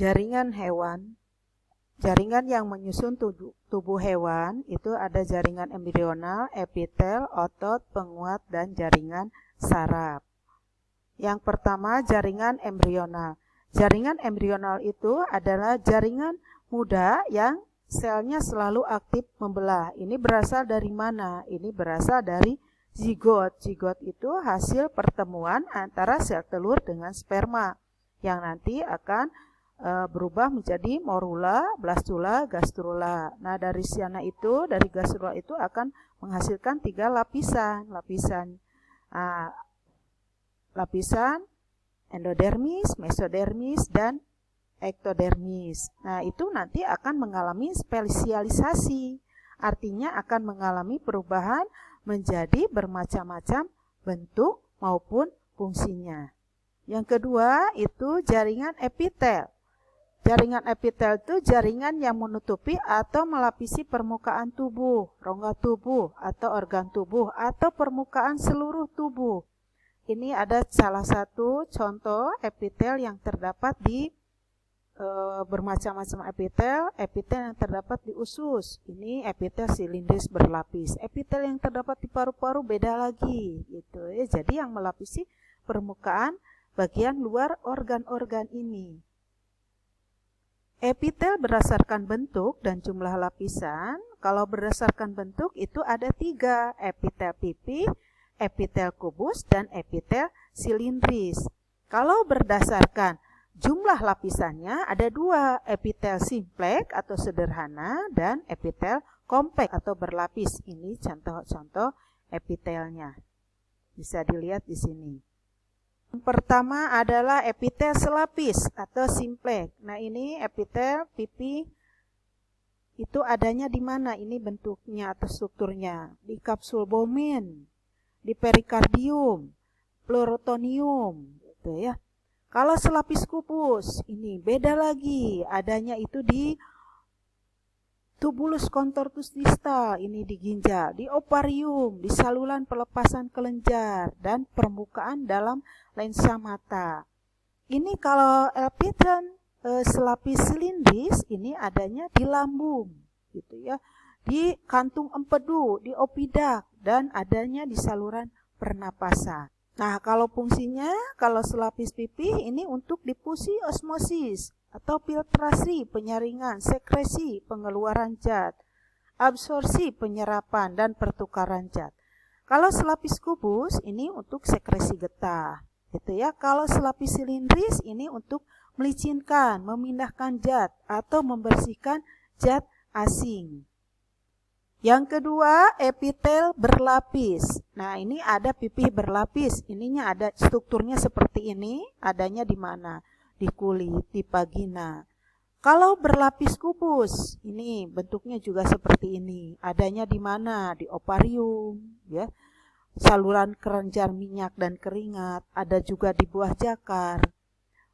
jaringan hewan. Jaringan yang menyusun tubuh hewan itu ada jaringan embrional, epitel, otot, penguat, dan jaringan saraf. Yang pertama jaringan embrional. Jaringan embrional itu adalah jaringan muda yang selnya selalu aktif membelah. Ini berasal dari mana? Ini berasal dari zigot. Zigot itu hasil pertemuan antara sel telur dengan sperma yang nanti akan berubah menjadi morula, blastula, gastrula. Nah, dari gastrula itu akan menghasilkan 3 lapisan. Lapisan endodermis, mesodermis, dan ektodermis. Nah, itu nanti akan mengalami spesialisasi. Artinya akan mengalami perubahan menjadi bermacam-macam bentuk maupun fungsinya. Yang kedua itu jaringan epitel. Jaringan epitel itu jaringan yang menutupi atau melapisi permukaan tubuh, rongga tubuh, atau organ tubuh, atau permukaan seluruh tubuh. Ini ada salah satu contoh epitel yang terdapat di bermacam-macam epitel yang terdapat di usus. Ini epitel silindris berlapis. Epitel yang terdapat di paru-paru beda lagi, gitu ya. Jadi yang melapisi permukaan bagian luar organ-organ ini. Epitel berdasarkan bentuk dan jumlah lapisan. Kalau berdasarkan bentuk itu ada 3, epitel pipih, epitel kubus, dan epitel silindris. Kalau berdasarkan jumlah lapisannya ada 2, epitel simpleks atau sederhana dan epitel kompleks atau berlapis. Ini contoh-contoh epitelnya. Bisa dilihat di sini. Yang pertama adalah epitel selapis atau simpleks. Nah, ini epitel pipih itu adanya di mana? Ini bentuknya atau strukturnya. Di kapsul Bowman, di perikardium, pleurotonium, gitu ya. Kalau selapis kubus, ini beda lagi. Adanya itu di tubulus contortus distal, ini di ginjal, di ovarium, di saluran pelepasan kelenjar, dan permukaan dalam lensa mata. Ini kalau epitel selapis silindris, ini adanya di lambung, gitu ya, di kantung empedu, di opidak, dan adanya di saluran pernapasan. Nah, kalau fungsinya, kalau selapis pipih ini untuk difusi osmosis atau filtrasi, penyaringan, sekresi, pengeluaran zat, absorpsi, penyerapan, dan pertukaran zat. Kalau selapis kubus ini untuk sekresi getah, gitu ya. Kalau selapis silindris ini untuk melicinkan, memindahkan zat atau membersihkan zat asing. Yang kedua, epitel berlapis. Nah, ini ada pipih berlapis. Ininya ada strukturnya seperti ini. Adanya di mana? Di kulit, di vagina. Kalau berlapis kubus, ini bentuknya juga seperti ini. Adanya di mana? Di ovarium, ya. Saluran kelenjar minyak dan keringat. Ada juga di buah jakar.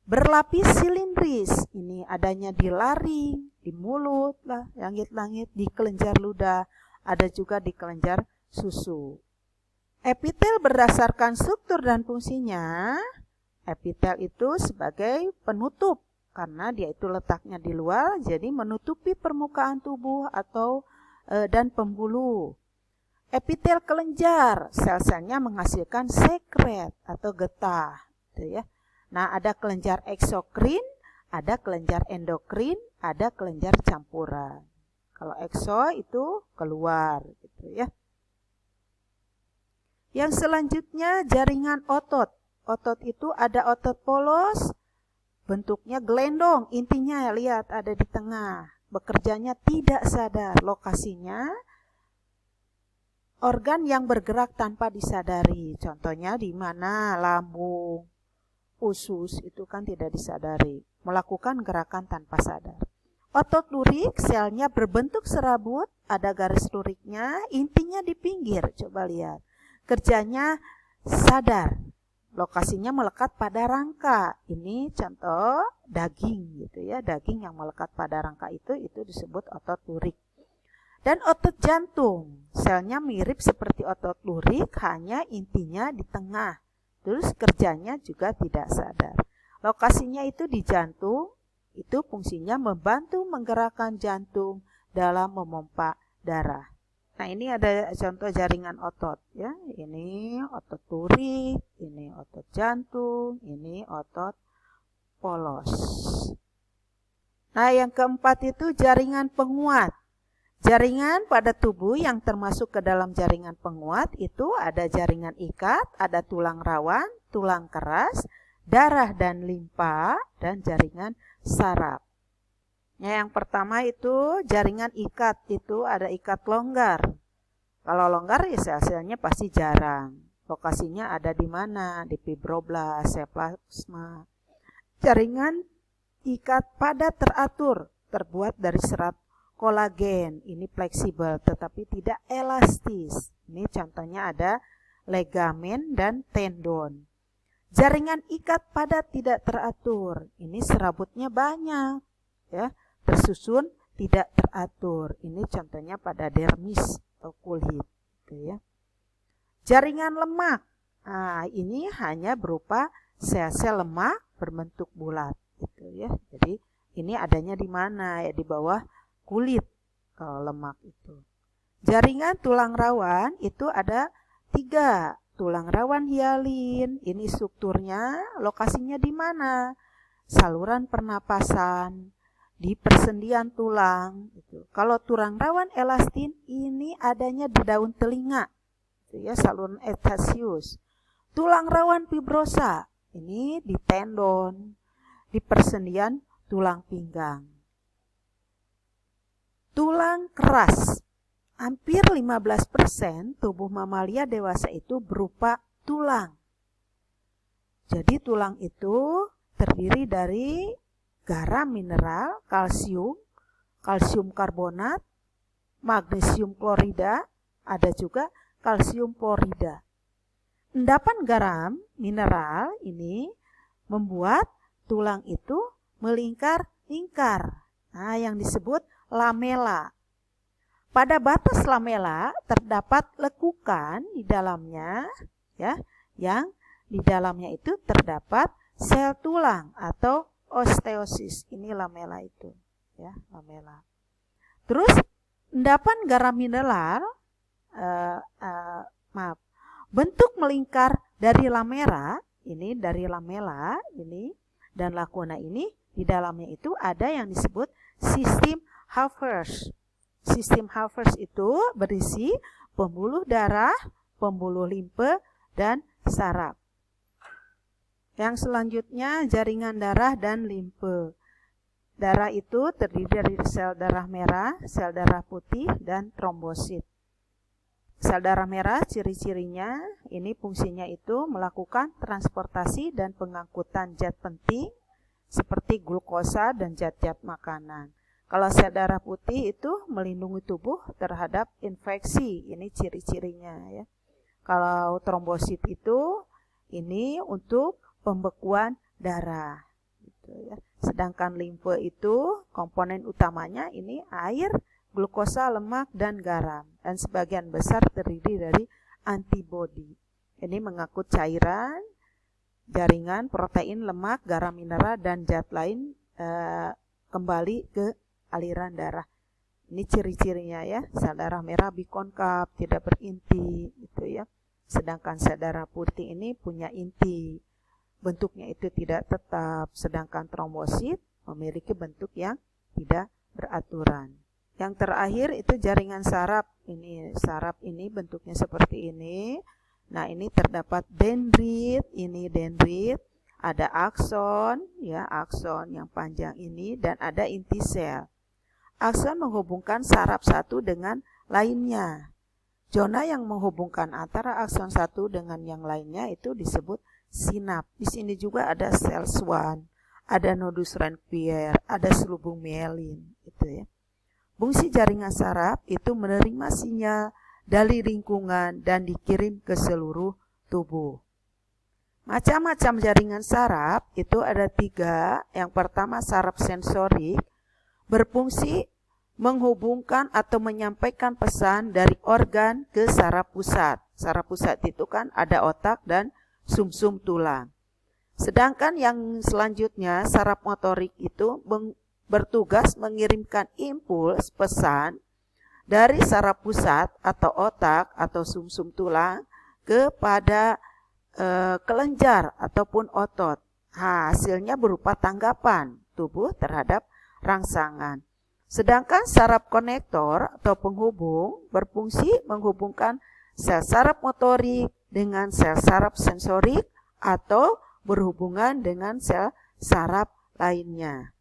Berlapis silindris, ini adanya di laring, di mulut, langit-langit, di kelenjar ludah, ada juga di kelenjar susu. Epitel berdasarkan struktur dan fungsinya, epitel itu sebagai penutup, karena dia itu letaknya di luar, jadi menutupi permukaan tubuh atau dan pembuluh. Epitel kelenjar, sel-selnya menghasilkan sekret atau getah, gitu ya. Nah, ada kelenjar eksokrin, ada kelenjar endokrin, ada kelenjar campuran. Kalau ekso itu keluar, gitu ya. Yang selanjutnya jaringan otot. Otot itu ada otot polos, bentuknya gelendong, intinya lihat ada di tengah. Bekerjanya tidak sadar, lokasinya organ yang bergerak tanpa disadari. Contohnya di mana? Lambung, usus itu kan tidak disadari, melakukan gerakan tanpa sadar. Otot lurik, selnya berbentuk serabut, ada garis luriknya, intinya di pinggir, coba lihat. Kerjanya sadar, lokasinya melekat pada rangka. Ini contoh daging gitu ya, daging yang melekat pada rangka itu disebut otot lurik. Dan otot jantung, selnya mirip seperti otot lurik, hanya intinya di tengah. Terus kerjanya juga tidak sadar. Lokasinya itu di jantung, Itu fungsinya membantu menggerakkan jantung dalam memompa darah. Nah, ini ada contoh jaringan otot ya. Ini otot turik, ini otot jantung, ini otot polos. Nah, yang keempat itu jaringan penguat. Jaringan pada tubuh yang termasuk ke dalam jaringan penguat itu ada jaringan ikat, ada tulang rawan, tulang keras, darah dan limpa, dan jaringan saraf. Ya, yang pertama itu jaringan ikat, itu ada ikat longgar. Kalau longgar ya sel-selnya pasti jarang. Lokasinya ada di mana? Di fibroblast, plasma. Jaringan ikat padat teratur, terbuat dari serat kolagen. Ini fleksibel tetapi tidak elastis. Ini contohnya ada ligamen dan tendon. Jaringan ikat padat tidak teratur. Ini serabutnya banyak, ya, tersusun tidak teratur. Ini contohnya pada dermis atau kulit, gitu ya. Jaringan lemak. Nah, ini hanya berupa sel-sel lemak berbentuk bulat, gitu ya. Jadi ini adanya di mana? Ya di bawah kulit kalau lemak itu. Jaringan tulang rawan itu ada 3. Tulang rawan hialin, ini strukturnya, lokasinya di mana? Saluran pernapasan, di persendian tulang. Gitu. Kalau tulang rawan elastin, ini adanya di daun telinga, gitu ya, saluran epitaxius. Tulang rawan fibrosa, ini di tendon, di persendian tulang pinggang. Tulang keras. Hampir 15% tubuh mamalia dewasa itu berupa tulang. Jadi tulang itu terdiri dari garam mineral, kalsium, kalsium karbonat, magnesium klorida, ada juga kalsium klorida. Endapan garam mineral ini membuat tulang itu melingkar-lingkar. Nah, yang disebut lamela. Pada batas lamela terdapat lekukan di dalamnya, ya, yang di dalamnya itu terdapat sel tulang atau osteosis. Ini lamela itu, ya, lamela. Terus endapan garam mineral, bentuk melingkar dari lamela ini, dan lakuna ini di dalamnya itu ada yang disebut sistem Haffers. Sistem Haffers itu berisi pembuluh darah, pembuluh limfe, dan saraf. Yang selanjutnya jaringan darah dan limfe. Darah itu terdiri dari sel darah merah, sel darah putih, dan trombosit. Sel darah merah ciri-cirinya ini fungsinya itu melakukan transportasi dan pengangkutan zat penting seperti glukosa dan zat-zat makanan. Kalau sel darah putih itu melindungi tubuh terhadap infeksi, ini ciri-cirinya ya. Kalau trombosit itu ini untuk pembekuan darah, gitu ya. Sedangkan limfe itu komponen utamanya ini air, glukosa, lemak, dan garam, dan sebagian besar terdiri dari antibodi. Ini mengangkut cairan, jaringan, protein, lemak, garam mineral, dan zat lain kembali ke aliran darah. Ini ciri-cirinya ya, sel darah merah bikonkav, tidak berinti, gitu ya. Sedangkan sel darah putih ini punya inti, bentuknya itu tidak tetap. Sedangkan trombosit memiliki bentuk yang tidak beraturan. Yang terakhir itu jaringan saraf. Ini saraf ini bentuknya seperti ini. Nah, ini terdapat dendrit, ini dendrit, ada akson, ya, akson yang panjang ini, dan ada inti sel. Akson menghubungkan saraf satu dengan lainnya. Zona yang menghubungkan antara akson satu dengan yang lainnya itu disebut sinap. Di sini juga ada sel Schwann, ada nodus Ranvier, ada selubung mielin, gitu ya. Fungsi jaringan saraf itu menerima sinyal dari lingkungan dan dikirim ke seluruh tubuh. Macam-macam jaringan saraf itu ada 3. Yang pertama saraf sensorik, berfungsi menghubungkan atau menyampaikan pesan dari organ ke saraf pusat. Saraf pusat itu kan ada otak dan sumsum tulang. Sedangkan yang selanjutnya, saraf motorik itu bertugas mengirimkan impuls pesan dari saraf pusat atau otak atau sumsum tulang kepada kelenjar ataupun otot. Hasilnya berupa tanggapan tubuh terhadap rangsangan. Sedangkan saraf konektor atau penghubung berfungsi menghubungkan sel saraf motorik dengan sel saraf sensorik atau berhubungan dengan sel saraf lainnya.